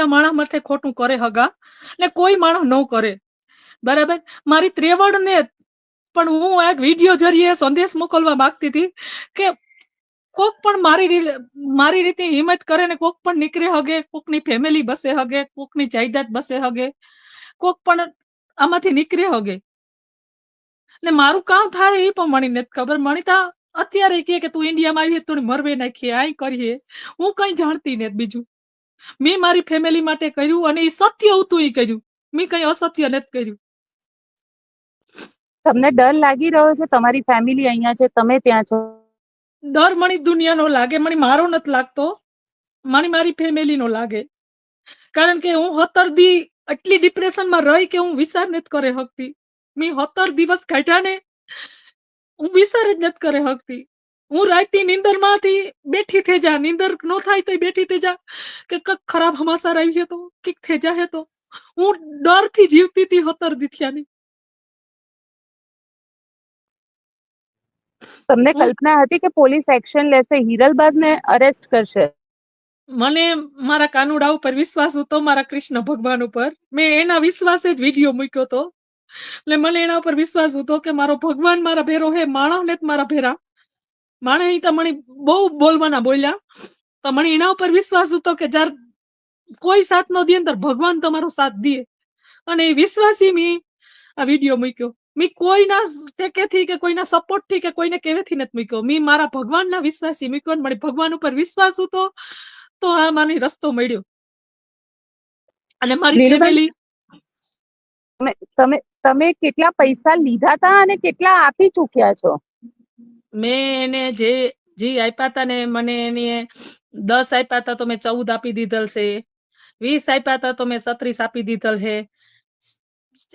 માણસ માટે ખોટું કરે હગા ને કોઈ માણસ ન કરે, બરાબર. મારી ત્રેવડ ને પણ હું એક વિડીયો જરીએ સંદેશ મોકલવા માંગતી હતી કે કોક પણ મારી રીતે હિંમત કરે ને કોક પણ નીકળે હગે, કોકની ફેમિલી બસે હગે, કોકની જાયદાદ બસે હગે, કોક પણ આમાંથી નીકળે હગે ને મારું કામ થાય એ પણ મને નથી ખબર. મણિતા અત્યારે કે તું ઇન્ડિયામાં આવી તું મરવે નાખીએ આઈ કરીએ, હું કઈ જાણતી નથી. બીજું મેં મારી ફેમિલી માટે કર્યું અને એ સત્ય હતું, એ કર્યું, મેં કઈ અસત્ય નથી કર્યું. તમને ડર લાગી રહ્યો છે? તમારી ફેમિલી અહીંયા છે, તમે ત્યાં છો. ડર મણી દુનિયાનો લાગે, મણી મારો નથી લાગતો, મણી મારી ફેમિલી નો લાગે. કારણ કે હું 17 દી એટલી ડિપ્રેશનમાં રહી કે હું વિચાર નથી કરે શકતી. મેં 17 દિવસ કાઢ્યા ને હું વિચાર જ નથી કરે શકતી. હું રાતની નીંદરમાંથી બેઠી થઈ જા, નીંદર ન થાય તો બેઠી થઈ જા કે કઈક ખરાબ હમાસાર આવી તો કઈક થઈ જાય તો હું ડરથી જીવતી હતી 17 દી થયાની. તમને કલ્પના હતી કે પોલીસ એક્શન લેશે, હિરલબાજને અરેસ્ટ કરશે? મને મારા કાનુડા ઉપર વિશ્વાસ હતો, મારા કૃષ્ણ ભગવાન ઉપર. મેં એના વિશ્વાસે જ વિડીયો મૂક્યો હતો. એટલે મને એના ઉપર વિશ્વાસ હતો કે મારો ભગવાન મારા ભેરો હે, માણસ ને મારા ભેરા. માણસ તો મને બહુ બોલવાના બોલ્યા, તો મને એના ઉપર વિશ્વાસ હતો કે જ્યારે કોઈ સાથ નો દે અંદર ભગવાન તમારો સાથ દે. અને એ વિશ્વાસી મેં આ વિડીયો મૂક્યો. મેં કોઈના ટેકેથી કે કોઈના સપોર્ટ થી કે કોઈને કેવેથી નથી મૂક્યો. મેં મારા ભગવાનના વિશ્વાસી મૂક્યો. મને ભગવાન ઉપર વિશ્વાસ હતો તો આ મને રસ્તો મળ્યો. અને મારી ફેમિલી. તમે કેટલા પૈસા લીધા હતા અને કેટલા આપી ચૂક્યા છો? મેં એને જે આપ્યા હતા ને, મને એને 10 આપ્યા હતા તો મેં 14 આપી દીધેલ છે. 20 આપ્યા હતા તો મેં 36 આપી દીધેલ છે.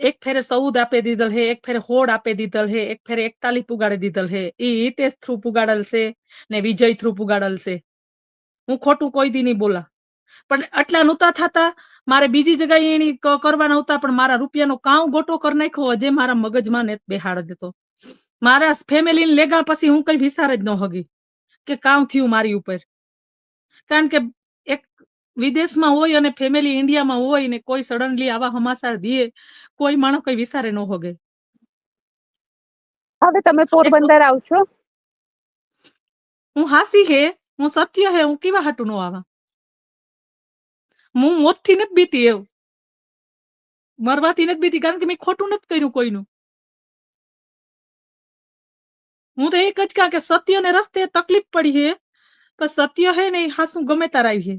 એક ફેરે 14 આપી દીધેલ છે, એક ફેરે 16 આપી દીધેલ છે, એક ફેરે 41 પુગાડી દીધેલ છે. એ હિતેશ થ્રુ પુગાડેલ છે ને વિજય થ્રુ પુગાડેલ છે. હું ખોટું કોઈ દી નહીં બોલા, પણ આટલા નહોતા થતા. મારે બીજી જગ્યાએ એની કરવાના હતા, પણ મારા રૂપિયાનો કામ ગોટો કરી નાખ્યો જે મારા મગજમાં ને બેહાડ દેતો. મારા ફેમિલી લેગા પછી હું કઈ વિચાર જ ન હગી કે કામ થયું મારી ઉપર. કારણ કે એક વિદેશમાં હોય અને ફેમિલી ઇન્ડિયામાં હોય ને કોઈ સડનલી આવા હમાસાર દે, કોઈ માણસ કઈ વિચારે ન હોગે. હવે તમે પોરબંદર આવશો? હું હાસી હે, હું સત્ય હે, હું કેવા હાટું નો આવા? હું મોતથી નથી બીતી, એવું મરવાથી નથી બીતી, કારણ કે મેં ખોટું નથી કર્યું કોઈનું. હું તો એક જ કહું કે સત્ય ને રસ્તે તકલીફ પડી છે, પણ સત્ય હે ને હાસું ગમે તાર આવી છે.